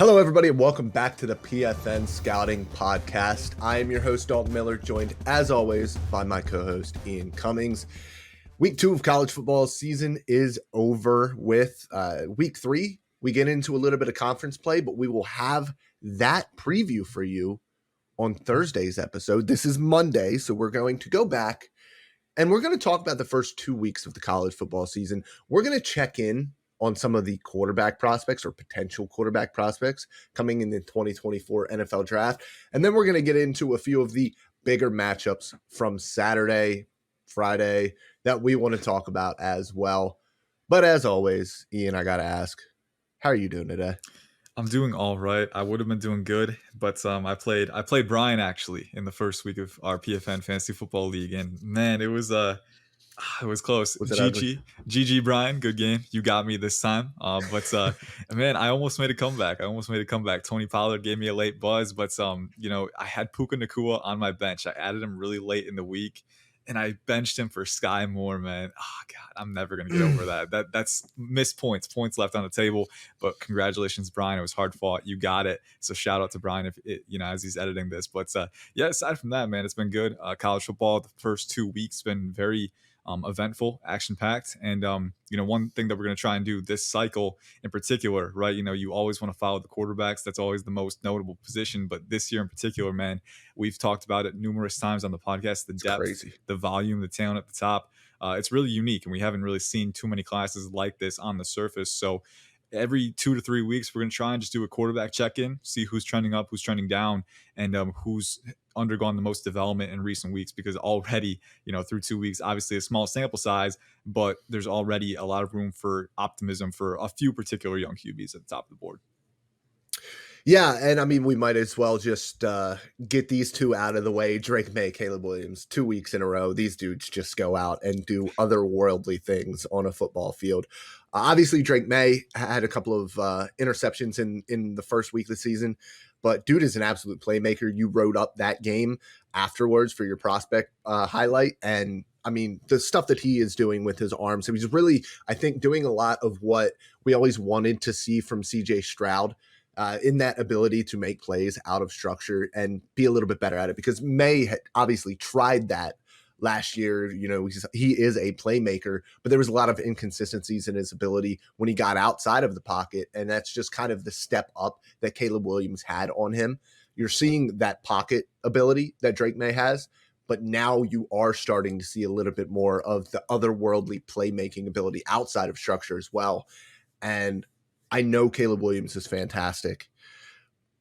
Hello, everybody, and welcome back to the PFN Scouting Podcast. I am your host, Dalton Miller, joined, as always, by my co-host, Ian Cummings. Week 2 of college football season is over with. Week 3, we get into a little bit of conference play, but we will have that preview for you on Thursday's episode. This is Monday, so we're going to go back, and we're going to talk about the first 2 weeks of the college football season. We're going to check in on some of the quarterback prospects or potential quarterback prospects coming in the 2024 NFL draft. And then we're going to get into a few of the bigger matchups from Saturday, Friday that we want to talk about as well. But as always, Ian, I got to ask, how are you doing today? I'm doing all right. I would have been doing good, but I played Brian actually in the first week of our PFN Fantasy Football League, and man, it was close. Was it GG, Brian, good game. You got me this time. But man, I almost made a comeback. 20 Pollard gave me a late buzz, but I had Puka Nacua on my bench. I added him really late in the week, and I benched him for Sky Moore, man. Oh God, I'm never gonna get over that. That's missed points left on the table. But congratulations, Brian. It was hard fought. You got it. So shout out to Brian as he's editing this. But yeah, aside from that, man, it's been good. College football, the first 2 weeks been very eventful, action-packed, and one thing that we're going to try and do this cycle in particular, right? You always want to follow the quarterbacks. That's always the most notable position, but this year in particular, man, we've talked about it numerous times on the podcast. The depth, the volume, the talent at the top. It's really unique, and we haven't really seen too many classes like this on the surface. So every 2 to 3 weeks, we're going to try and just do a quarterback check-in, see who's trending up, who's trending down, and who's undergone the most development in recent weeks, because already, through 2 weeks, obviously a small sample size, but there's already a lot of room for optimism for a few particular young QBs at the top of the board. Yeah, and I mean, we might as well just get these two out of the way. Drake Maye, Caleb Williams, 2 weeks in a row. These dudes just go out and do otherworldly things on a football field. Obviously, Drake Maye had a couple of interceptions in the first week of the season, but dude is an absolute playmaker. You wrote up that game afterwards for your prospect highlight, and I mean, the stuff that he is doing with his arms. So he's really, I think, doing a lot of what we always wanted to see from CJ Stroud. In that ability to make plays out of structure and be a little bit better at it, because Maye had obviously tried that last year. He is a playmaker, but there was a lot of inconsistencies in his ability when he got outside of the pocket. And that's just kind of the step up that Caleb Williams had on him. You're seeing that pocket ability that Drake Maye has, but now you are starting to see a little bit more of the otherworldly playmaking ability outside of structure as well. And I know Caleb Williams is fantastic,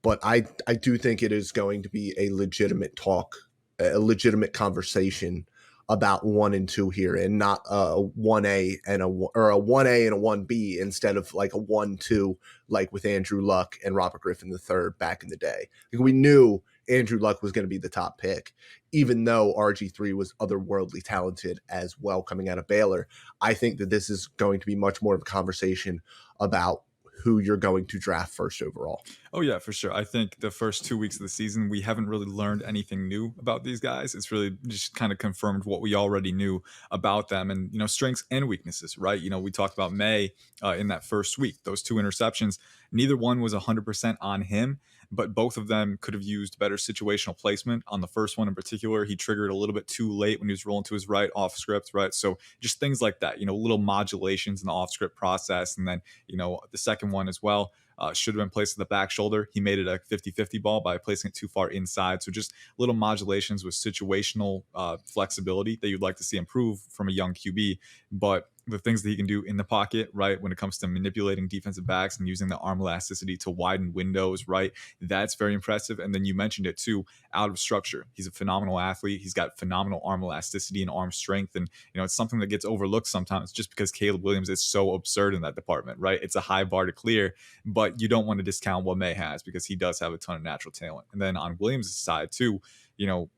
but I do think it is going to be a legitimate talk, a legitimate conversation about 1 and 2 here, and not a 1A and a 1A and a 1B instead of like a 1-2, like with Andrew Luck and Robert Griffin III back in the day. We knew Andrew Luck was going to be the top pick, even though RG3 was otherworldly talented as well coming out of Baylor. I think that this is going to be much more of a conversation about who you're going to draft first overall. Oh yeah, for sure. I think the first 2 weeks of the season, we haven't really learned anything new about these guys. It's really just kind of confirmed what we already knew about them, and strengths and weaknesses, right? We talked about Maye in that first week, those 2 interceptions. Neither one was 100% on him, but both of them could have used better situational placement. On the first one in particular, he triggered a little bit too late when he was rolling to his right off script, right? So just things like that, little modulations in the off script process. And then, the second one as well, should have been placed at the back shoulder. He made it a 50-50 ball by placing it too far inside. So just little modulations with situational flexibility that you'd like to see improve from a young QB. But the things that he can do in the pocket, right, when it comes to manipulating defensive backs and using the arm elasticity to widen windows, right, that's very impressive. And then you mentioned it too, out of structure. He's a phenomenal athlete. He's got phenomenal arm elasticity and arm strength. And, it's something that gets overlooked sometimes just because Caleb Williams is so absurd in that department, right? It's a high bar to clear, but you don't want to discount what Maye has, because he does have a ton of natural talent. And then on Williams' side too,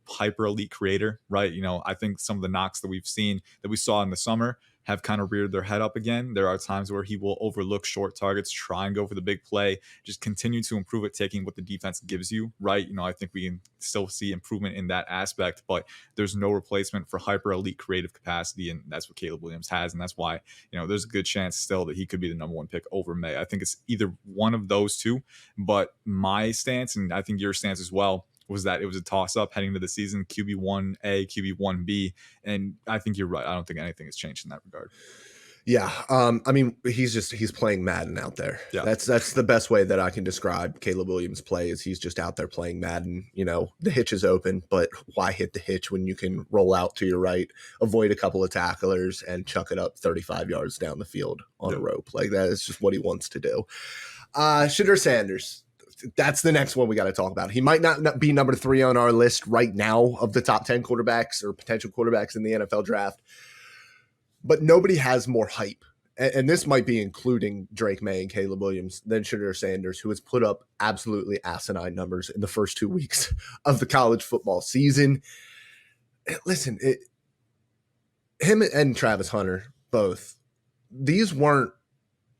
hyper elite creator, right? I think some of the knocks that we saw in the summer have kind of reared their head up again. There are times where he will overlook short targets, try and go for the big play, just continue to improve at taking what the defense gives you, right? I think we can still see improvement in that aspect, but there's no replacement for hyper elite creative capacity, and that's what Caleb Williams has, and that's why there's a good chance still that he could be the number one pick over Maye. I think it's either one of those two, but my stance, and I think your stance as well, was that it was a toss-up heading into the season, QB1A, QB1B, and I think you're right. I don't think anything has changed in that regard. Yeah, he's playing Madden out there. Yeah. That's the best way that I can describe Caleb Williams' play, is he's just out there playing Madden. The hitch is open, but why hit the hitch when you can roll out to your right, avoid a couple of tacklers, and chuck it up 35 yards down the field on a rope? Like, that is just what he wants to do. Shedeur Sanders, that's the next one we got to talk about. He might not be number 3 on our list right now of the top 10 quarterbacks or potential quarterbacks in the NFL draft, but nobody has more hype, and this might be including Drake Maye and Caleb Williams, than Shedeur Sanders, who has put up absolutely asinine numbers in the first 2 weeks of the college football season. Listen, him and Travis Hunter, both, these weren't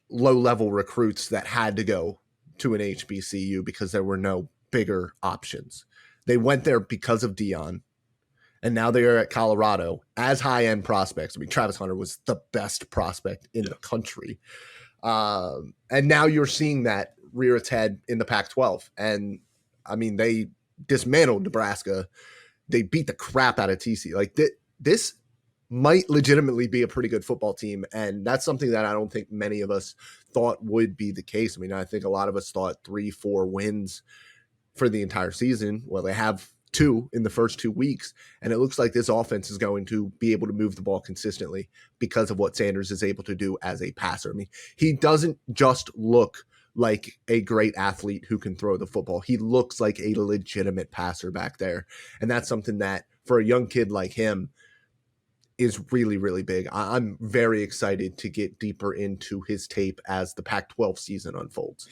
low-level recruits that had to go to an HBCU because there were no bigger options. They went there because of Deion, and now they are at Colorado as high-end prospects. I mean, Travis Hunter was the best prospect in the country. And now you're seeing that rear its head in the Pac-12. And, I mean, they dismantled Nebraska. They beat the crap out of TCU. Like, this might legitimately be a pretty good football team, and that's something that I don't think many of us thought would be the case. I mean, I think a lot of us thought 3-4 wins for the entire season. Well, they have 2 in the first 2 weeks, and it looks like this offense is going to be able to move the ball consistently because of what Sanders is able to do as a passer. I mean, he doesn't just look like a great athlete who can throw the football. He looks like a legitimate passer back there, and that's something that, for a young kid like him, is really, really big. I'm very excited to get deeper into his tape as the Pac-12 season unfolds.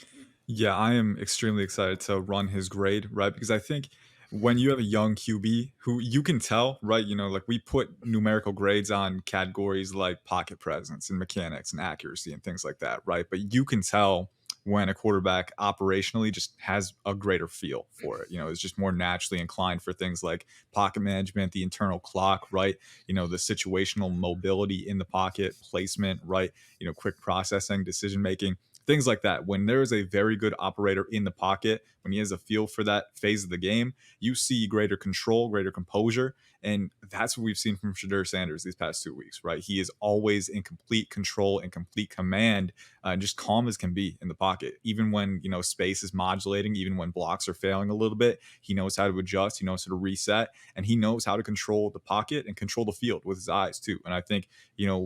Yeah, I am extremely excited to run his grade, right? Because I think when you have a young QB who you can tell, right? Like, we put numerical grades on categories like pocket presence and mechanics and accuracy and things like that, right? But you can tell when a quarterback operationally just has a greater feel for it. Is just more naturally inclined for things like pocket management, the internal clock, right? The situational mobility in the pocket, placement, right? Quick processing, decision making, things like that. When there is a very good operator in the pocket, when he has a feel for that phase of the game, you see greater control, greater composure. And that's what we've seen from Shedeur Sanders these past 2 weeks, right? He is always in complete control and complete command, and just calm as can be in the pocket. Even when, space is modulating, even when blocks are failing a little bit, he knows how to adjust, he knows how to reset, and he knows how to control the pocket and control the field with his eyes too. And I think,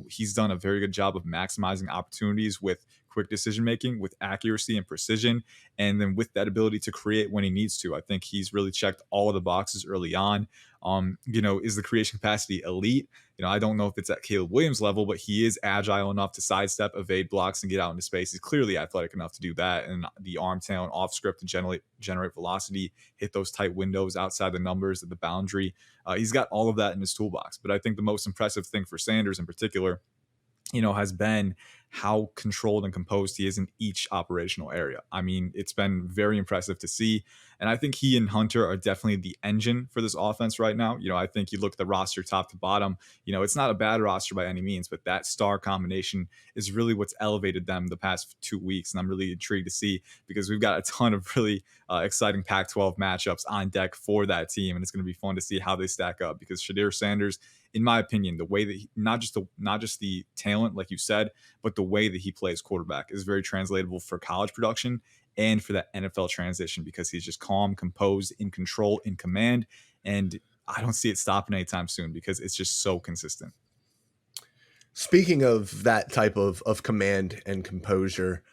he's done a very good job of maximizing opportunities with quick decision making, with accuracy and precision, and then with that ability to create when he needs to. I think he's really checked all of the boxes early on. Is the creation capacity elite? I don't know if it's at Caleb Williams level, but he is agile enough to sidestep, evade blocks, and get out into space. He's clearly athletic enough to do that, and the arm talent off script to generate velocity, hit those tight windows outside the numbers at the boundary. He's got all of that in his toolbox. But I think the most impressive thing for Sanders in particular, has been how controlled and composed he is in each operational area. I mean, it's been very impressive to see. And I think he and Hunter are definitely the engine for this offense right now. I think you look at the roster top to bottom, it's not a bad roster by any means, but that star combination is really what's elevated them the past 2 weeks. And I'm really intrigued to see, because we've got a ton of really exciting Pac-12 matchups on deck for that team. And it's going to be fun to see how they stack up, because Shedeur Sanders, in my opinion, the way that he, not just the talent, like you said, but the way that he plays quarterback is very translatable for college production and for that NFL transition, because he's just calm, composed, in control, in command. And I don't see it stopping anytime soon, because it's just so consistent. Speaking of that type of command and composure,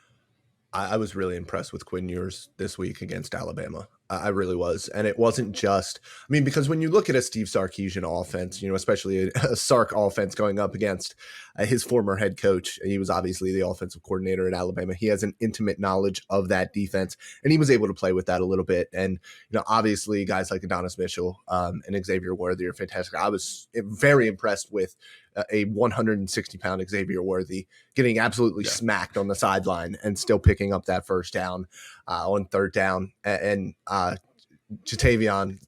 I was really impressed with Quinn Ewers this week against Alabama. I really was. And it wasn't just, because when you look at a Steve Sarkisian offense, especially a Sark offense going up against his former head coach, he was obviously the offensive coordinator at Alabama. He has an intimate knowledge of that defense, and he was able to play with that a little bit. And, obviously guys like Adonis Mitchell and Xavier Worthy are fantastic. I was very impressed with a 160-pound Xavier Worthy getting absolutely smacked on the sideline and still picking up that first down on third down. And Jatavion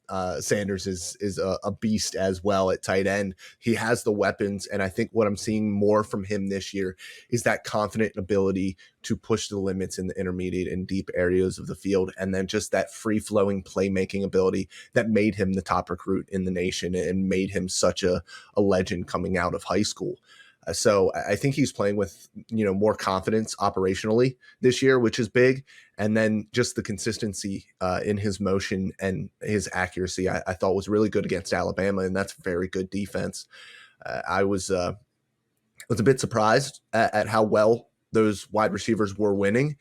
Sanders is a beast as well at tight end. He has the weapons, and I think what I'm seeing more from him this year is that confident ability to push the limits in the intermediate and deep areas of the field, and then just that free-flowing playmaking ability that made him the top recruit in the nation and made him such a legend coming out of high school. So I think he's playing with, more confidence operationally this year, which is big. And then just the consistency in his motion and his accuracy, I thought was really good against Alabama, and that's very good defense. I was a bit surprised at how well those wide receivers were winning,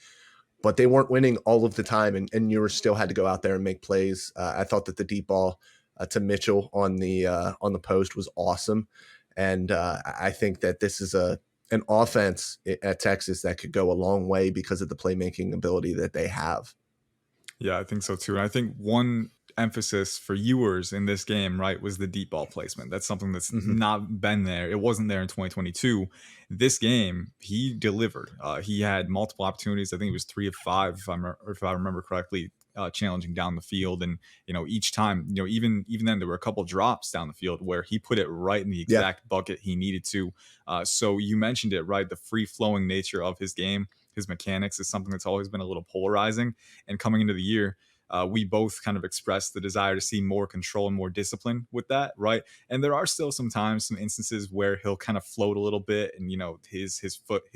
but they weren't winning all of the time, and Ewers still had to go out there and make plays. I thought that the deep ball to Mitchell on the post was awesome. And I think that this is an offense at Texas that could go a long way because of the playmaking ability that they have. Yeah, I think so too. And I think one emphasis for Ewers in this game, right, was the deep ball placement. That's something that's not been there. It wasn't there in 2022. This game, he delivered. He had multiple opportunities. I think it was 3 of 5, if I remember correctly, challenging down the field. And, each time, even then there were a couple drops down the field where he put it right in the exact bucket he needed to. So you mentioned it, right? The free flowing nature of his game, his mechanics is something that's always been a little polarizing. And coming into the year, we both kind of expressed the desire to see more control and more discipline with that, right? And there are still some instances where he'll kind of float a little bit, and his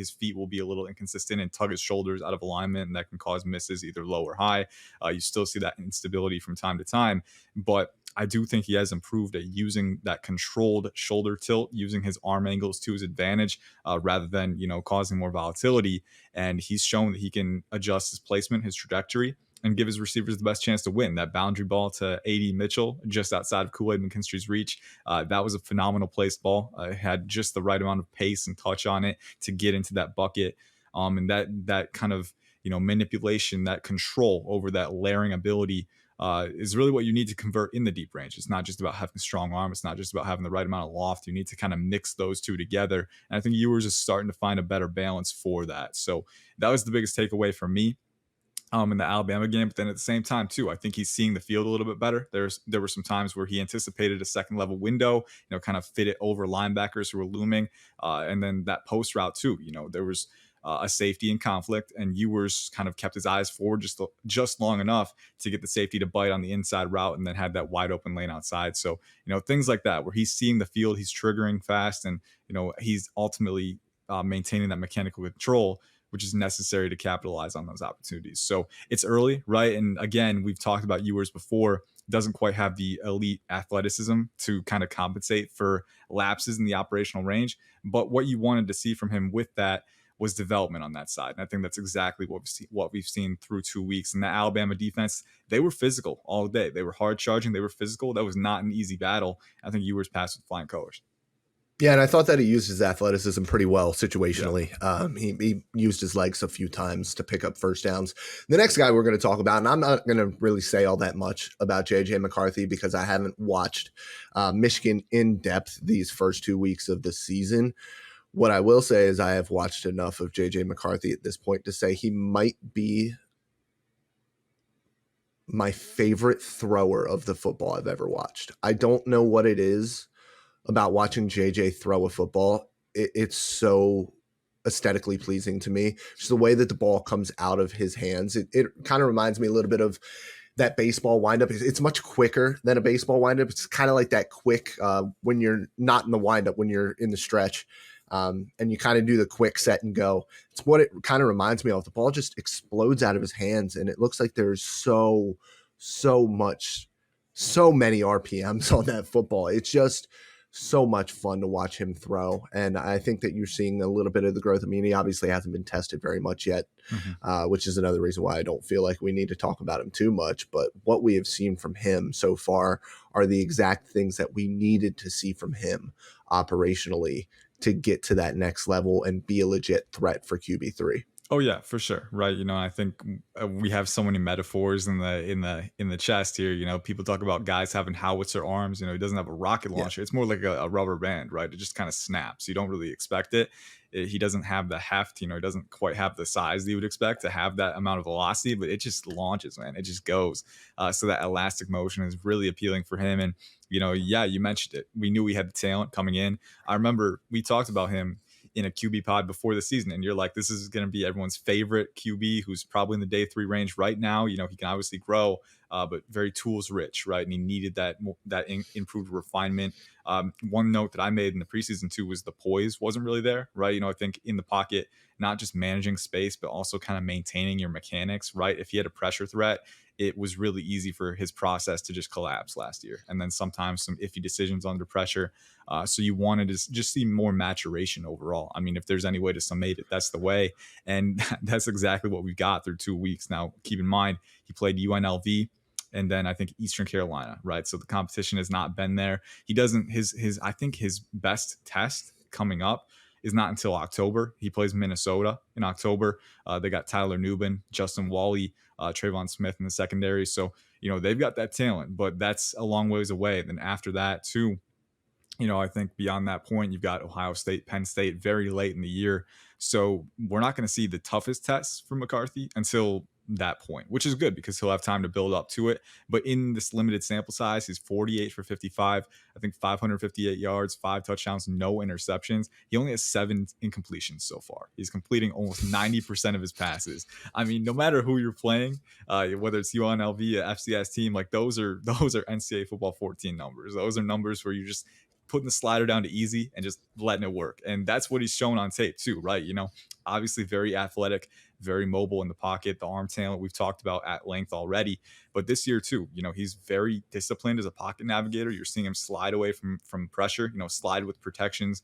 feet will be a little inconsistent and tug his shoulders out of alignment, and that can cause misses either low or high. You still see that instability from time to time, but I do think he has improved at using that controlled shoulder tilt, using his arm angles to his advantage, rather than causing more volatility. And he's shown that he can adjust his placement, his trajectory, and give his receivers the best chance to win. That boundary ball to A.D. Mitchell, just outside of Kool-Aid McKinstry's reach, that was a phenomenal placed ball. It had just the right amount of pace and touch on it to get into that bucket. And that kind of manipulation, that control over that layering ability is really what you need to convert in the deep range. It's not just about having a strong arm. It's not just about having the right amount of loft. You need to kind of mix those two together. And I think Ewers is starting to find a better balance for that. So that was the biggest takeaway for me in the Alabama game. But then at the same time too, I think he's seeing the field a little bit better. There were some times where he anticipated a second level window, kind of fit it over linebackers who were looming. And then that post route too, there was a safety in conflict, and Ewers kind of kept his eyes forward just long enough to get the safety to bite on the inside route, and then had that wide open lane outside. So, things like that, where he's seeing the field, he's triggering fast, and, he's ultimately maintaining that mechanical control, which is necessary to capitalize on those opportunities. So it's early, right? And again, we've talked about Ewers before, doesn't quite have the elite athleticism to kind of compensate for lapses in the operational range. But what you wanted to see from him with that was development on that side. And I think that's exactly what we've seen through 2 weeks. And the Alabama defense, they were physical all day. They were hard charging. They were physical. That was not an easy battle. I think Ewers passed with flying colors. Yeah, and I thought that he used his athleticism pretty well situationally. Yeah. He used his legs a few times to pick up first downs. The next guy we're going to talk about, and I'm not going to really say all that much about J.J. McCarthy because I haven't watched Michigan in depth these first 2 weeks of the season. What I will say is I have watched enough of J.J. McCarthy at this point to say he might be my favorite thrower of the football I've ever watched. I don't know what it is about watching JJ throw a football. It's so aesthetically pleasing to me. Just the way that the ball comes out of his hands. It kind of reminds me a little bit of that baseball windup. It's much quicker than a baseball windup. It's kind of like that quick when you're not in the windup, when you're in the stretch, and you kind of do the quick set and go. It's what it kind of reminds me of. The ball just explodes out of his hands, and it looks like there's so many RPMs on that football. It's just so much fun to watch him throw. And I think that you're seeing a little bit of the growth. I mean, he obviously hasn't been tested very much yet, which is another reason why I don't feel like we need to talk about him too much. But what we have seen from him so far are the exact things that we needed to see from him operationally to get to that next level and be a legit threat for QB3. Oh yeah, for sure. Right. I think we have so many metaphors in the chest here. People talk about guys having howitzer arms. He doesn't have a rocket Yeah. launcher. It's more like a rubber band, right? It just kind of snaps. You don't really expect it. He doesn't have the heft. He doesn't quite have the size that you would expect to have that amount of velocity, but it just launches, man. It just goes. So that elastic motion is really appealing for him. And yeah, you mentioned it. We knew we had the talent coming in. I remember we talked about him in a QB pod before the season, and you're like, this is going to be everyone's favorite QB who's probably in the day 3 range right now. He can obviously grow, but very tools rich, right? And he needed that improved refinement. One note that I made in the preseason too was the poise wasn't really there, right? I think in the pocket, not just managing space, but also kind of maintaining your mechanics, right? If he had a pressure threat, it was really easy for his process to just collapse last year. And then sometimes some iffy decisions under pressure. So you wanted to just see more maturation overall. I mean, if there's any way to summate it, that's the way. And that's exactly what we've got through 2 weeks. Now, keep in mind, he played UNLV and then I think Eastern Carolina, right? So the competition has not been there. He doesn't, I think his best test coming up is not until October. He plays Minnesota in October. They got Tyler Nubin, Justin Wally, Trayvon Smith in the secondary. So, they've got that talent, but that's a long ways away. Then after that, too, I think beyond that point, you've got Ohio State, Penn State very late in the year. So we're not going to see the toughest tests from McCarthy until that point, which is good because he'll have time to build up to it. But in this limited sample size, he's 48 for 55, I think 558 yards, 5 touchdowns, no interceptions. He only has 7 incompletions so far. He's completing almost 90% of his passes. I mean, no matter who you're playing, whether it's UNLV, a FCS team, like those are NCAA football 14 numbers. Those are numbers where you just putting the slider down to easy and just letting it work. And that's what he's shown on tape too, right? Obviously very athletic, very mobile in the pocket, the arm talent we've talked about at length already. But this year too, he's very disciplined as a pocket navigator. You're seeing him slide away from pressure, slide with protections,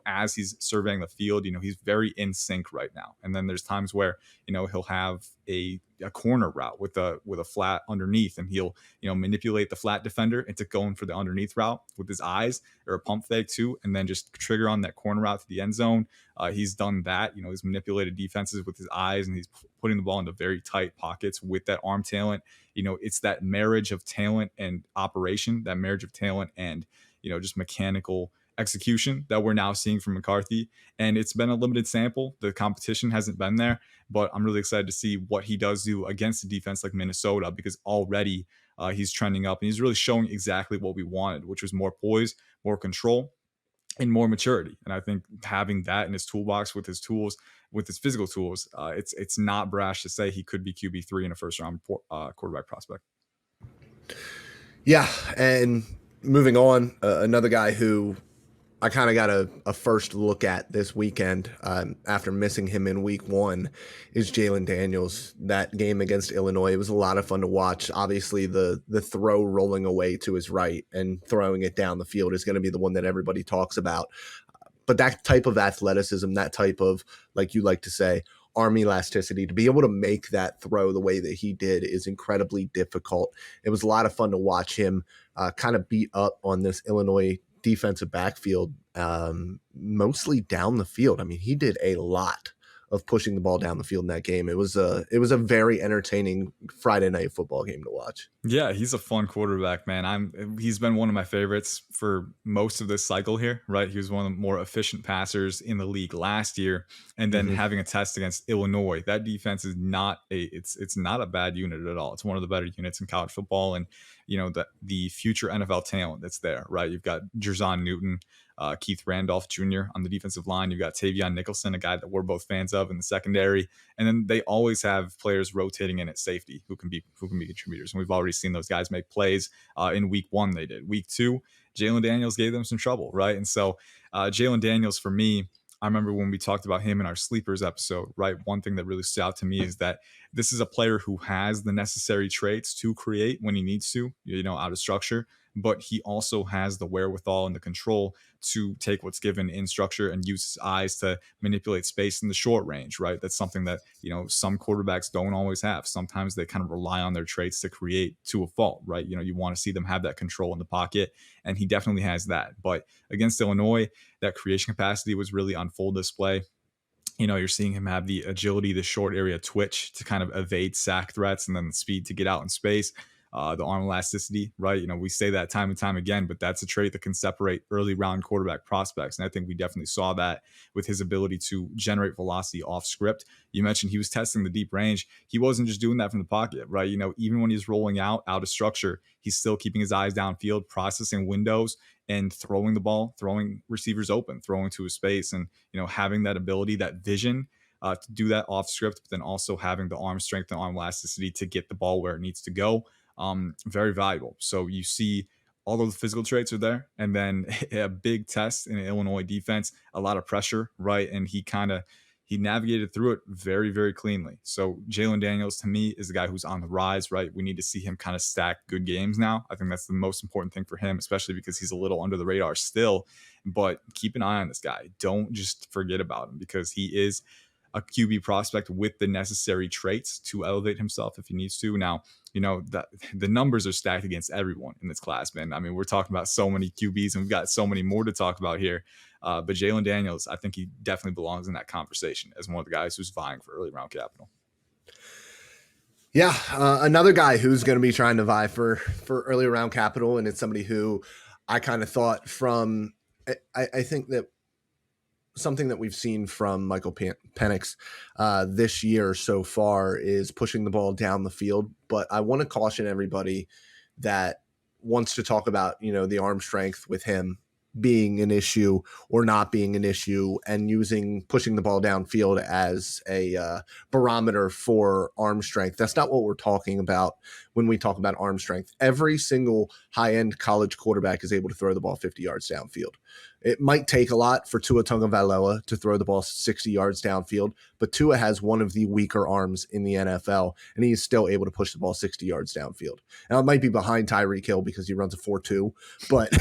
as he's surveying the field. He's very in sync right now. And then there's times where, he'll have a corner route with a flat underneath, and he'll manipulate the flat defender into going for the underneath route with his eyes, or a pump fake too, and then just trigger on that corner route to the end zone. He's done that. He's manipulated defenses with his eyes, and he's putting the ball into very tight pockets with that arm talent. It's that marriage of talent and operation, that marriage of talent and just mechanical execution that we're now seeing from McCarthy. And it's been a limited sample. The competition hasn't been there, but I'm really excited to see what he does do against a defense like Minnesota, because already he's trending up and he's really showing exactly what we wanted, which was more poise, more control, and more maturity. And I think having that in his toolbox with his tools, with his physical tools, it's not brash to say he could be QB3 in a first round quarterback prospect. Yeah, and moving on, another guy who I kind of got a first look at this weekend after missing him in week 1 is Jalen Daniels. That game against Illinois, it was a lot of fun to watch. Obviously, the throw rolling away to his right and throwing it down the field is going to be the one that everybody talks about. But that type of athleticism, that type of, like you like to say, arm elasticity, to be able to make that throw the way that he did is incredibly difficult. It was a lot of fun to watch him kind of beat up on this Illinois defensive backfield, mostly down the field. I mean, he did a lot of pushing the ball down the field in that game. It was a very entertaining Friday night football game to watch. Yeah, he's a fun quarterback, man. He's been one of my favorites for most of this cycle here, right? He was one of the more efficient passers in the league last year, and then having a test against Illinois. That defense is it's not a bad unit at all. It's one of the better units in college football, and the future NFL talent that's there, right? You've got Jerzon Newton, Keith Randolph Jr. on the defensive line. You've got Tavion Nicholson, a guy that we're both fans of in the secondary. And then they always have players rotating in at safety who can be contributors. And we've already seen those guys make plays. In week 1, they did. Week 2, Jalen Daniels gave them some trouble, right? And so Jalen Daniels, for me, I remember when we talked about him in our sleepers episode, right? One thing that really stood out to me is that this is a player who has the necessary traits to create when he needs to, out of structure, but he also has the wherewithal and the control to take what's given in structure and use his eyes to manipulate space in the short range, right? That's something that, some quarterbacks don't always have. Sometimes they kind of rely on their traits to create to a fault, right? You want to see them have that control in the pocket, and he definitely has that. But against Illinois, that creation capacity was really on full display. You're seeing him have the agility, the short area twitch to kind of evade sack threats, and then the speed to get out in space, the arm elasticity, right? We say that time and time again, but that's a trait that can separate early round quarterback prospects. And I think we definitely saw that with his ability to generate velocity off script. You mentioned he was testing the deep range. He wasn't just doing that from the pocket, right? Even when he's rolling out of structure, he's still keeping his eyes downfield, processing windows, and throwing the ball, throwing receivers open, throwing to a space, and having that ability, that vision to do that off script, but then also having the arm strength and arm elasticity to get the ball where it needs to go. Very valuable. So you see all of the physical traits are there, and then a big test in an Illinois defense, a lot of pressure, right? And he navigated through it very, very cleanly. So Jalen Daniels, to me, is the guy who's on the rise, right? We need to see him kind of stack good games now. I think that's the most important thing for him, especially because he's a little under the radar still. But keep an eye on this guy. Don't just forget about him, because he is a QB prospect with the necessary traits to elevate himself if he needs to. Now, that the numbers are stacked against everyone in this class, man. I mean, we're talking about so many QBs, and we've got so many more to talk about here. But Jalen Daniels, I think he definitely belongs in that conversation as one of the guys who's vying for early round capital. Yeah, another guy who's going to be trying to vie for early round capital, and it's somebody who I kind of thought from. I think that something that we've seen from Michael Penix this year so far is pushing the ball down the field. But I want to caution everybody that wants to talk about, the arm strength with him being an issue or not being an issue, and using pushing the ball downfield as a barometer for arm strength. That's not what we're talking about when we talk about arm strength. Every single high-end college quarterback is able to throw the ball 50 yards downfield. It might take a lot for Tua Tagovailoa to throw the ball 60 yards downfield, but Tua has one of the weaker arms in the NFL, and he is still able to push the ball 60 yards downfield. Now, it might be behind Tyreek Hill because he runs a 4.2, but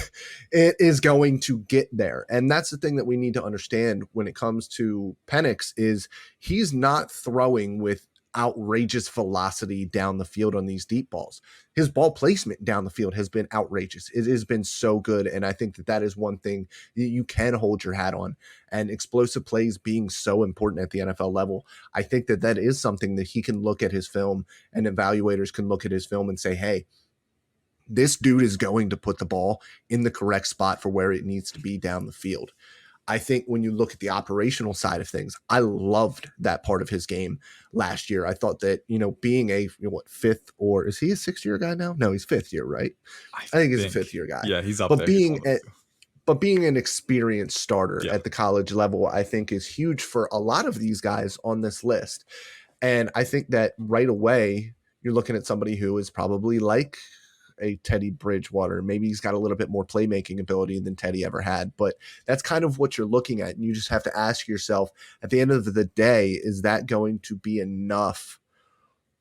it is going to get there. And that's the thing that we need to understand when it comes to Penix is he's not throwing with outrageous velocity down the field on these deep balls. His ball placement down the field has been outrageous. It has been so good. And I think that is one thing that you can hold your hat on, and explosive plays being so important at the NFL level. I think that is something that he can look at his film, and evaluators can look at his film and say, hey, this dude is going to put the ball in the correct spot for where it needs to be down the field. I think when you look at the operational side of things, I loved that part of his game last year. I thought that, being a fifth, or is he a 6th-year guy now? No, he's 5th year, right? I think he's a 5th-year guy. Yeah, he's up there. But being an experienced starter at the college level, I think is huge for a lot of these guys on this list. And I think that right away, you're looking at somebody who is probably like a Teddy Bridgewater. Maybe he's got a little bit more playmaking ability than Teddy ever had, but that's kind of what you're looking at. And you just have to ask yourself, at the end of the day, is that going to be enough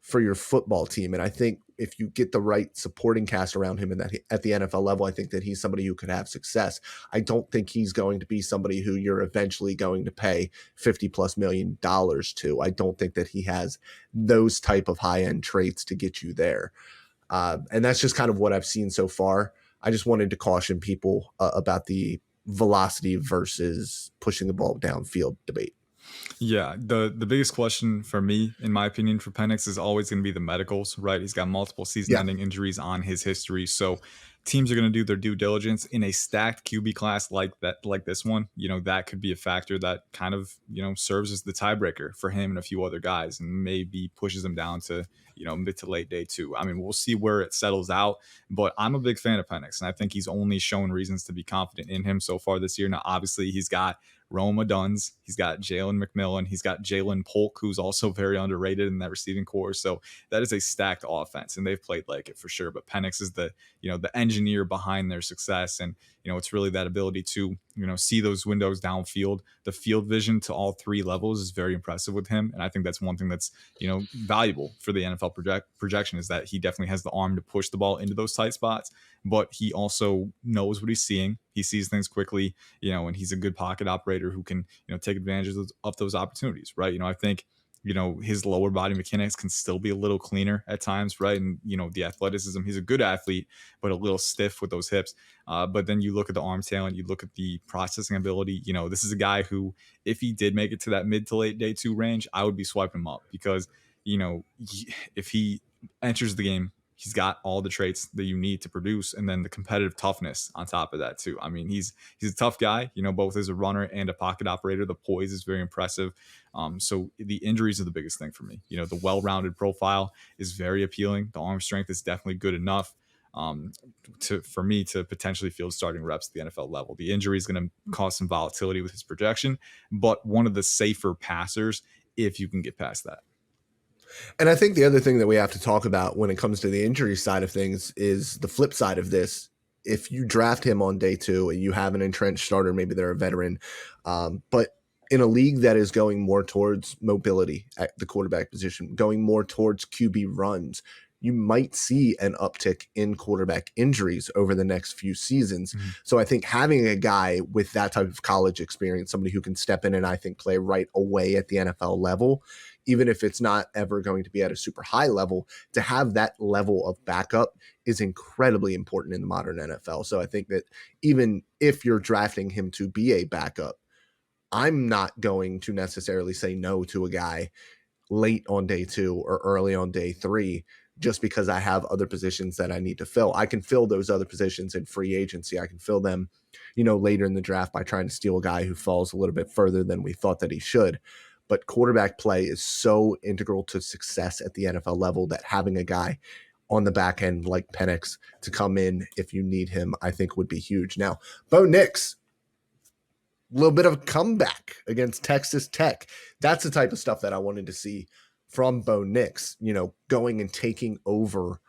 for your football team? And I think if you get the right supporting cast around him at the NFL level, I think that he's somebody who could have success. I don't think he's going to be somebody who you're eventually going to pay $50+ million to. I don't think that he has those type of high-end traits to get you there. And that's just kind of what I've seen so far. I just wanted to caution people about the velocity versus pushing the ball downfield debate. Yeah, the biggest question for me, in my opinion, for Penix is always going to be the medicals, right? He's got multiple season-ending injuries on his history, so teams are going to do their due diligence in a stacked QB class like this one. That could be a factor that kind of serves as the tiebreaker for him and a few other guys, and maybe pushes him down to mid to late day 2. I mean, we'll see where it settles out, but I'm a big fan of Penix, and I think he's only shown reasons to be confident in him so far this year. Now, obviously, he's got Roma Duns, he's got Jalen McMillan, he's got Jalen Polk, who's also very underrated in that receiving core. So that is a stacked offense, and they've played like it for sure. But Penix is the engineer behind their success, and it's really that ability to see those windows downfield. The field vision to all 3 levels is very impressive with him, and I think that's one thing that's valuable for the NFL projection, is that he definitely has the arm to push the ball into those tight spots, but he also knows what he's seeing. He sees things quickly, and he's a good pocket operator who can take advantage of those opportunities, right? I think his lower body mechanics can still be a little cleaner at times, right? And the athleticism, he's a good athlete, but a little stiff with those hips. But then you look at the arm talent, you look at the processing ability. This is a guy who, if he did make it to that mid to late day two range, I would be swiping him up because if he enters the game, he's got all the traits that you need to produce, and then the competitive toughness on top of that too. I mean, he's a tough guy, both as a runner and a pocket operator. The poise is very impressive. So the injuries are the biggest thing for me. The well-rounded profile is very appealing. The arm strength is definitely good enough for me to potentially field starting reps at the NFL level. The injury is going to cause some volatility with his projection, but one of the safer passers if you can get past that. And I think the other thing that we have to talk about when it comes to the injury side of things is the flip side of this. If you draft him on day two and you have an entrenched starter, maybe they're a veteran, but in a league that is going more towards mobility at the quarterback position, going more towards QB runs, you might see an uptick in quarterback injuries over the next few seasons. Mm-hmm. So I think having a guy with that type of college experience, somebody who can step in and I think play right away at the NFL level, even if it's not ever going to be at a super high level, to have that level of backup is incredibly important in the modern NFL. So I think that even if you're drafting him to be a backup, I'm not going to necessarily say no to a guy late on day two or early on day three, just because I have other positions that I need to fill. I can fill those other positions in free agency. I can fill them, later in the draft by trying to steal a guy who falls a little bit further than we thought that he should. But quarterback play is so integral to success at the NFL level that having a guy on the back end like Penix to come in if you need him, I think would be huge. Now, Bo Nix, a little bit of a comeback against Texas Tech. That's the type of stuff that I wanted to see from Bo Nix, going and taking over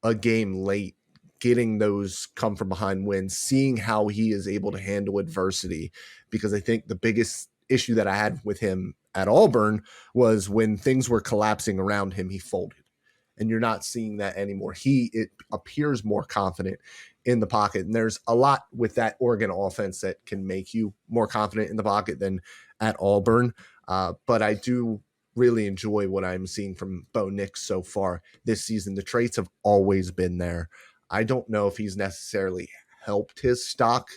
a game late, getting those come from behind wins, seeing how he is able to handle adversity. Because I think the biggest issue that I had with him at Auburn was when things were collapsing around him, he folded. And you're not seeing that anymore. It appears more confident in the pocket. And there's a lot with that Oregon offense that can make you more confident in the pocket than at Auburn. But I do really enjoy what I'm seeing from Bo Nix so far this season. The traits have always been there. I don't know if he's necessarily helped his stock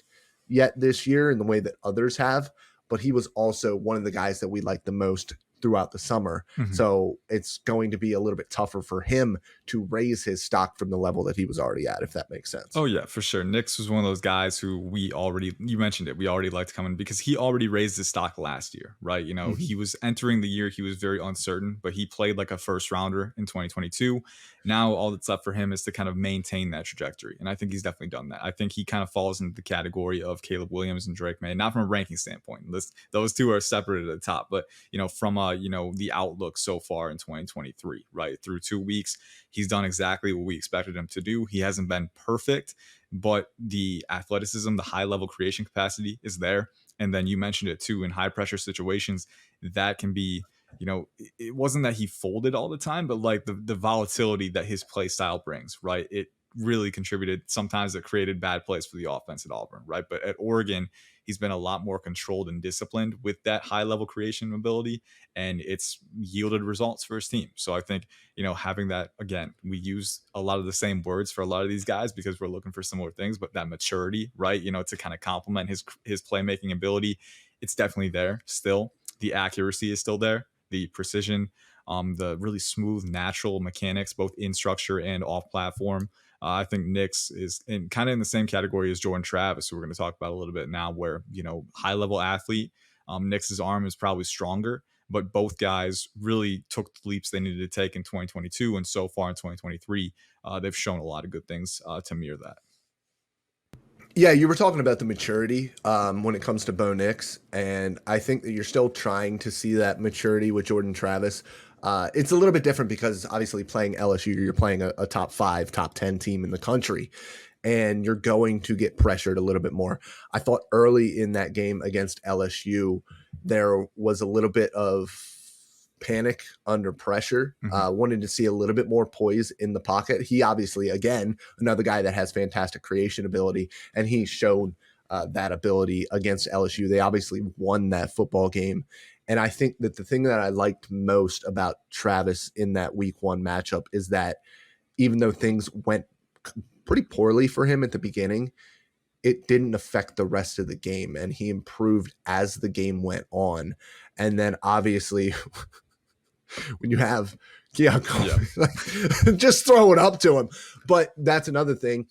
yet this year in the way that others have, but he was also one of the guys that we liked the most throughout the summer. Mm-hmm. So it's going to be a little bit tougher for him to raise his stock from the level that he was already at, if that makes sense. Oh yeah, for sure. Nix was one of those guys who you mentioned it, we already liked coming because he already raised his stock last year, right? Mm-hmm. He was entering the year, he was very uncertain, but he played like a first rounder in 2022. Now all that's left for him is to kind of maintain that trajectory. And I think he's definitely done that. I think he kind of falls into the category of Caleb Williams and Drake Maye, not from a ranking standpoint. Those two are separate at the top, but from the outlook so far in 2023, right? Through 2 weeks, he's done exactly what we expected him to do. He hasn't been perfect, but the athleticism, the high level creation capacity is there. And then you mentioned it too, in high pressure situations, that can be, it wasn't that he folded all the time, but like the volatility that his play style brings, right? It really contributed. Sometimes it created bad plays for the offense at Auburn, right? But at Oregon, he's been a lot more controlled and disciplined with that high level creation ability, and it's yielded results for his team. So I think, having that, again, we use a lot of the same words for a lot of these guys because we're looking for similar things, but that maturity, right? To kind of complement his playmaking ability, it's definitely there still. The accuracy is still there. The precision, the really smooth, natural mechanics, both in structure and off platform. I think Nix is kind of in the same category as Jordan Travis, who we're going to talk about a little bit now, where, high level athlete. Nix's arm is probably stronger, but both guys really took the leaps they needed to take in 2022. And so far in 2023, they've shown a lot of good things to mirror that. Yeah, you were talking about the maturity when it comes to Bo Nix, and I think that you're still trying to see that maturity with Jordan Travis. It's a little bit different because obviously playing LSU, you're playing a top 5, top 10 team in the country, and you're going to get pressured a little bit more. I thought early in that game against LSU, there was a little bit of panic under pressure. Wanted to see a little bit more poise in the pocket. He obviously, again, another guy that has fantastic creation ability, and he's shown that ability against LSU. They obviously won that football game And I think that the thing that I liked most about Travis in that week 1 matchup is that even though things went pretty poorly for him at the beginning, it didn't affect the rest of the game, and he improved as the game went on. And then obviously when you have just throw it up to him. But that's another thing,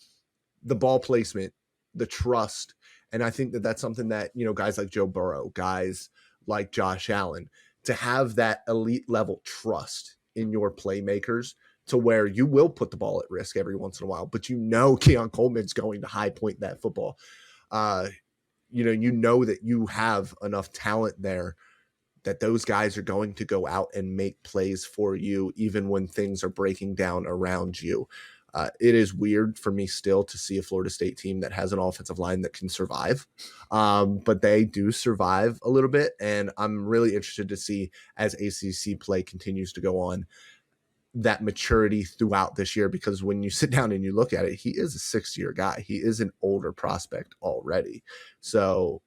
the ball placement, the trust. And I think that that's something that, guys like Joe Burrow, guys like Josh Allen, to have that elite level trust in your playmakers to where you will put the ball at risk every once in a while, but Keon Coleman's going to high point that football. You know that you have enough talent there that those guys are going to go out and make plays for you, even when things are breaking down around you. It is weird for me still to see a Florida State team that has an offensive line that can survive, but they do survive a little bit. And I'm really interested to see, as ACC play continues to go on, that maturity throughout this year, because when you sit down and you look at it, he is a 6-year guy. He is an older prospect already. So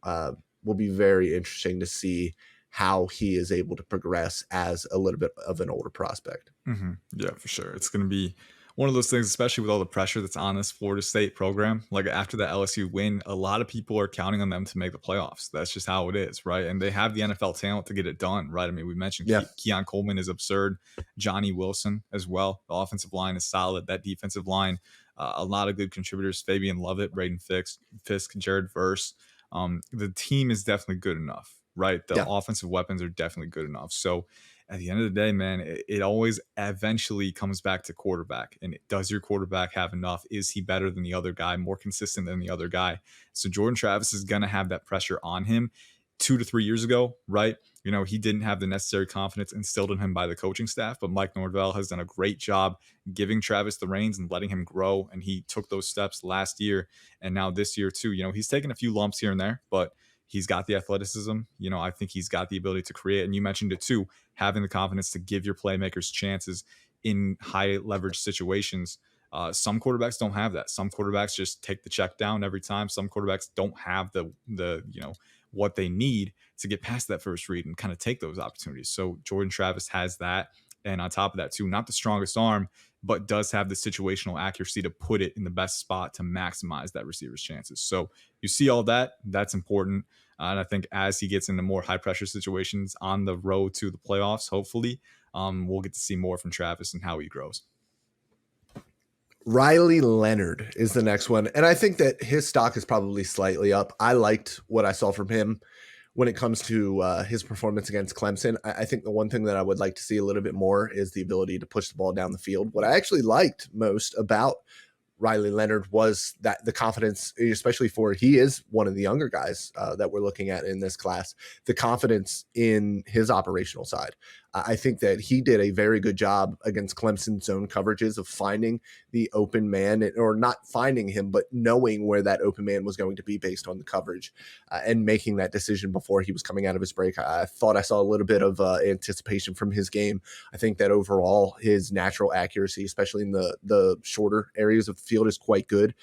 will be very interesting to see how he is able to progress as a little bit of an older prospect. Mm-hmm. Yeah, for sure. It's going to be one of those things, especially with all the pressure that's on this Florida State program. Like after the LSU win, a lot of people are counting on them to make the playoffs. That's just how it is, right? And they have the NFL talent to get it done, right? I mean, we mentioned Keon Coleman is absurd. Johnny Wilson as well. The offensive line is solid. That defensive line, a lot of good contributors. Fabian Lovett, Braden Fisk, Jared Verse. The team is definitely good enough, right? The offensive weapons are definitely good enough. So at the end of the day, man, it always eventually comes back to quarterback. And does your quarterback have enough? Is he better than the other guy, more consistent than the other guy? So Jordan Travis is going to have that pressure on him. 2 to 3 years ago, right? He didn't have the necessary confidence instilled in him by the coaching staff, but Mike Norvell has done a great job giving Travis the reins and letting him grow. And he took those steps last year. And now this year too, he's taken a few lumps here and there, but he's got the athleticism. I think he's got the ability to create. And you mentioned it too, having the confidence to give your playmakers chances in high leverage situations. Some quarterbacks don't have that. Some quarterbacks just take the check down every time. Some quarterbacks don't have the what they need to get past that first read and kind of take those opportunities. So Jordan Travis has that. And on top of that too, not the strongest arm, but does have the situational accuracy to put it in the best spot to maximize that receiver's chances. So you see all that, that's important. And I think as he gets into more high pressure situations on the road to the playoffs, hopefully we'll get to see more from Travis and how he grows. Riley Leonard is the next one. And I think that his stock is probably slightly up. I liked what I saw from him when it comes to his performance against Clemson. I think the one thing that I would like to see a little bit more is the ability to push the ball down the field. What I actually liked most about Riley Leonard was that the confidence, especially for he is one of the younger guys that we're looking at in this class, the confidence in his operational side. I think that he did a very good job against Clemson's zone coverages of finding the open man, or not finding him, but knowing where that open man was going to be based on the coverage and making that decision before he was coming out of his break. I thought I saw a little bit of anticipation from his game. I think that overall his natural accuracy, especially in the shorter areas of the field, is quite good.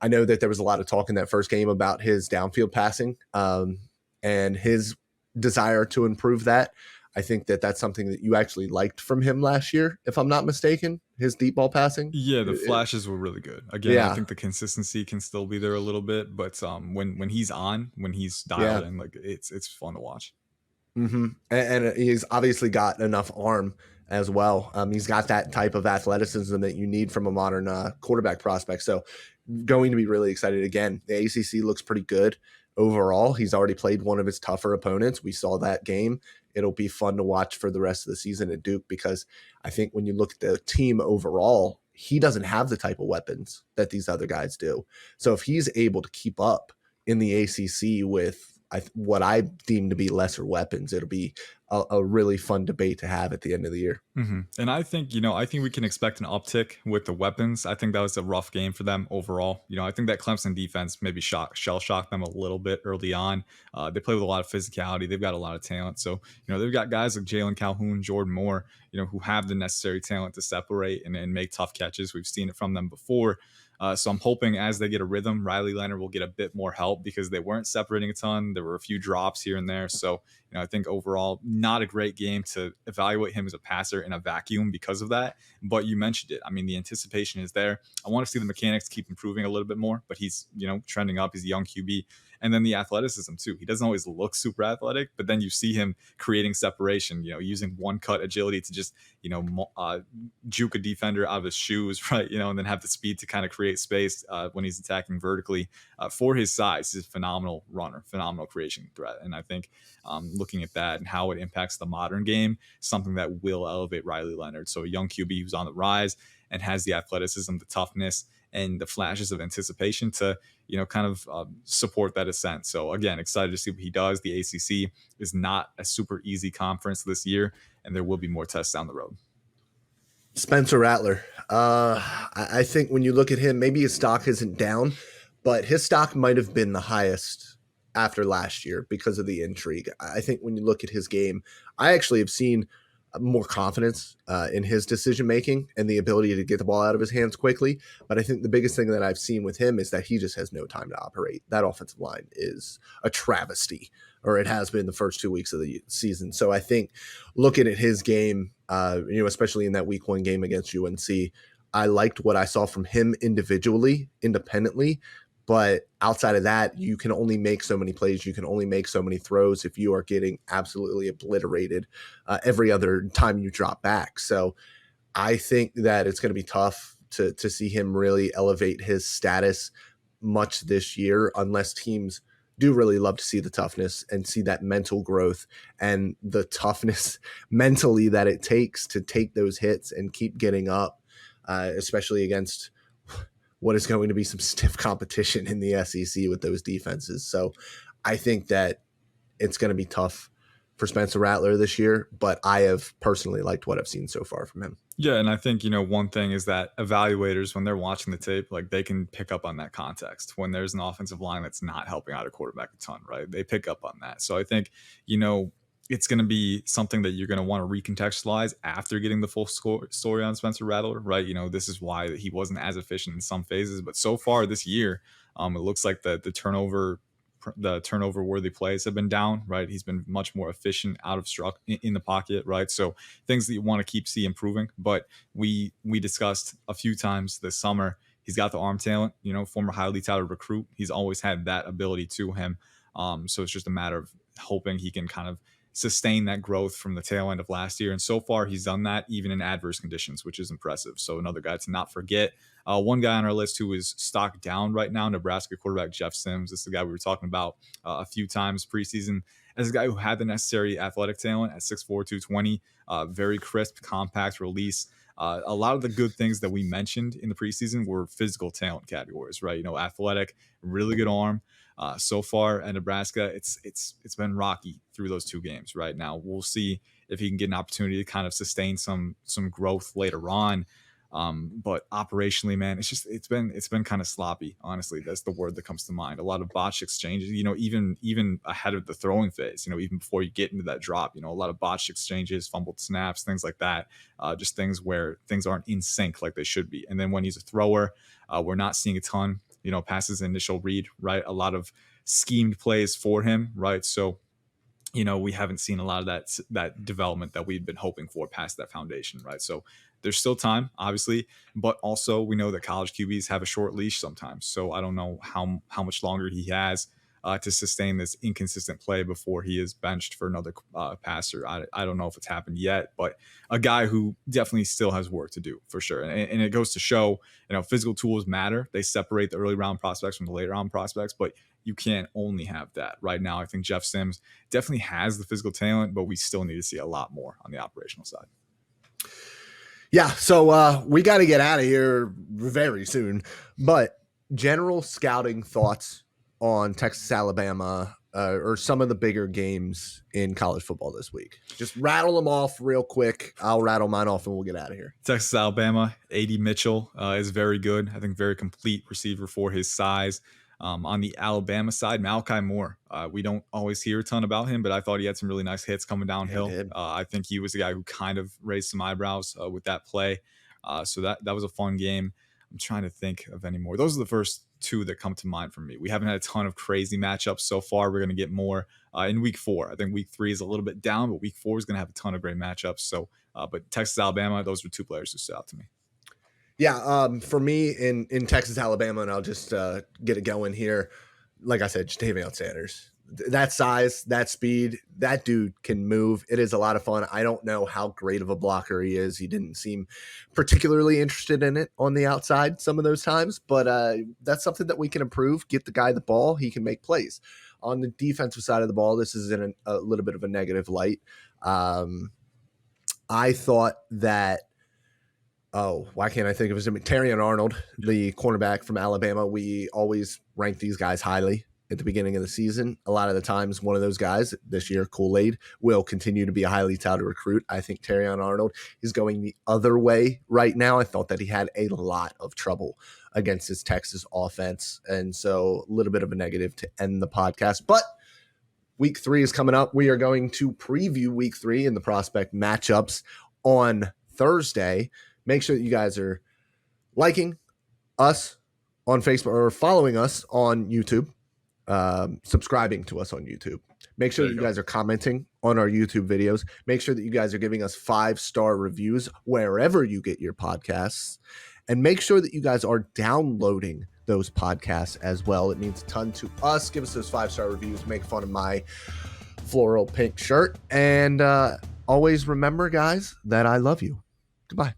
I know that there was a lot of talk in that first game about his downfield passing and his desire to improve that. I think that that's something that you actually liked from him last year, if I'm not mistaken, his deep ball passing. Yeah, the flashes were really good. Again, I think the consistency can still be there a little bit, but when he's on, when he's dialed in, like it's fun to watch. Mm-hmm. And he's obviously got enough arm as well. He's got that type of athleticism that you need from a modern quarterback prospect. So going to be really excited. Again, the ACC looks pretty good overall. He's already played one of his tougher opponents. We saw that game. It'll be fun to watch for the rest of the season at Duke, because I think when you look at the team overall, he doesn't have the type of weapons that these other guys do. So if he's able to keep up in the ACC with what I deem to be lesser weapons, it'll be a really fun debate to have at the end of the year. Mm-hmm. And I think, we can expect an uptick with the weapons. I think that was a rough game for them overall. I think that Clemson defense maybe shell shocked them a little bit early on. They play with a lot of physicality. They've got a lot of talent. So, they've got guys like Jalen Calhoun, Jordan Moore, who have the necessary talent to separate and make tough catches. We've seen it from them before. So I'm hoping as they get a rhythm, Riley Leonard will get a bit more help because they weren't separating a ton. There were a few drops here and there. So, I think overall, not a great game to evaluate him as a passer in a vacuum because of that. But you mentioned it. I mean, the anticipation is there. I want to see the mechanics keep improving a little bit more, but he's, trending up. He's a young QB. And then the athleticism too. He doesn't always look super athletic, but then you see him creating separation, using one cut agility to just, juke a defender out of his shoes, right? And then have the speed to kind of create space when he's attacking vertically. For his size, he's a phenomenal runner, phenomenal creation threat. And I think looking at that and how it impacts the modern game, something that will elevate Riley Leonard. So a young QB who's on the rise and has the athleticism, the toughness, and the flashes of anticipation to, kind of support that ascent. So again, excited to see what he does. The ACC is not a super easy conference this year, and there will be more tests down the road. Spencer Rattler. I think when you look at him, maybe his stock isn't down, but his stock might have been the highest after last year because of the intrigue. I think when you look at his game, I actually have seen more confidence in his decision making and the ability to get the ball out of his hands quickly. But I think the biggest thing that I've seen with him is that he just has no time to operate. That offensive line is a travesty, or it has been the first 2 weeks of the season. So I think looking at his game, especially in that week 1 game against UNC, I liked what I saw from him individually, independently. But outside of that, you can only make so many plays. You can only make so many throws if you are getting absolutely obliterated every other time you drop back. So I think that it's going to be tough to see him really elevate his status much this year unless teams do really love to see the toughness and see that mental growth and the toughness mentally that it takes to take those hits and keep getting up, especially against what is going to be some stiff competition in the SEC with those defenses. So I think that it's going to be tough for Spencer Rattler this year, but I have personally liked what I've seen so far from him. Yeah, and I think, one thing is that evaluators, when they're watching the tape, like they can pick up on that context. When there's an offensive line that's not helping out a quarterback a ton, right? They pick up on that. So I think, it's going to be something that you're going to want to recontextualize after getting the full story on Spencer Rattler, right? This is why he wasn't as efficient in some phases, but so far this year, it looks like the turnover worthy plays have been down, right? He's been much more efficient out of struck in the pocket, right? So things that you want to see improving. But we discussed a few times this summer, he's got the arm talent, former highly touted recruit. He's always had that ability to him. So it's just a matter of hoping he can kind of sustain that growth from the tail end of last year. And so far he's done that even in adverse conditions, which is impressive. So another guy to not forget. One guy on our list who is stock down right now, Nebraska quarterback Jeff Sims. This is the guy we were talking about a few times preseason as a guy who had the necessary athletic talent at 6'4", 220, very crisp, compact release. A lot of the good things that we mentioned in the preseason were physical talent categories, right? Athletic, really good arm. So far at Nebraska, it's been rocky through those 2 games. Right now, we'll see if he can get an opportunity to kind of sustain some growth later on. But operationally, man, it's been kind of sloppy. Honestly, that's the word that comes to mind. A lot of botched exchanges. Even ahead of the throwing phase. Even before you get into that drop. A lot of botched exchanges, fumbled snaps, things like that. Just things where things aren't in sync like they should be. And then when he's a thrower, we're not seeing a ton. Passes initial read, right? A lot of schemed plays for him, right? So, we haven't seen a lot of that development that we've been hoping for past that foundation, right? So there's still time, obviously, but also we know that college QBs have a short leash sometimes. So I don't know how much longer he has to sustain this inconsistent play before he is benched for another passer. I don't know if it's happened yet, but a guy who definitely still has work to do for sure. And it goes to show, physical tools matter. They separate the early round prospects from the late round prospects, but you can't only have that. Right now, I think Jeff Sims definitely has the physical talent, but we still need to see a lot more on the operational side. Yeah, so we got to get out of here very soon. But general scouting thoughts on Texas, Alabama, or some of the bigger games in college football this week. Just rattle them off real quick. I'll rattle mine off and we'll get out of here. Texas, Alabama, A.D. Mitchell is very good. I think very complete receiver for his size. On the Alabama side, Malachi Moore. We don't always hear a ton about him, but I thought he had some really nice hits coming downhill. I think he was the guy who kind of raised some eyebrows with that play. So that was a fun game. I'm trying to think of any more. Those are the first two that come to mind for me. We haven't had a ton of crazy matchups so far. We're going to get more in week 4. I think week 3 is a little bit down, but week 4 is going to have a ton of great matchups. So, but Texas, Alabama, those were 2 players who stood out to me. Yeah, for me in Texas, Alabama, and I'll just get it going here. Like I said, Jatavion Sanders. That size, that speed, that dude can move. It is a lot of fun. I don't know how great of a blocker he is. He didn't seem particularly interested in it on the outside some of those times, but that's something that we can improve. Get the guy the ball. He can make plays. On the defensive side of the ball, this is in a little bit of a negative light. I thought that, why can't I think of his name? Terrion Arnold, the cornerback from Alabama. We always rank these guys highly at the beginning of the season. A lot of the times, one of those guys this year, Kool-Aid, will continue to be a highly touted recruit. I think Terrion Arnold is going the other way right now. I thought that he had a lot of trouble against his Texas offense, and so a little bit of a negative to end the podcast. But week 3 is coming up. We are going to preview week 3 in the prospect matchups on Thursday. Make sure that you guys are liking us on Facebook or following us on YouTube, subscribing to us on YouTube. Make sure that you guys are commenting on our YouTube videos. Make sure that you guys are giving us 5-star reviews wherever you get your podcasts. And make sure that you guys are downloading those podcasts as well. It means a ton to us. Give us those 5-star reviews. Make fun of my floral pink shirt. And always remember, guys, that I love you. Goodbye.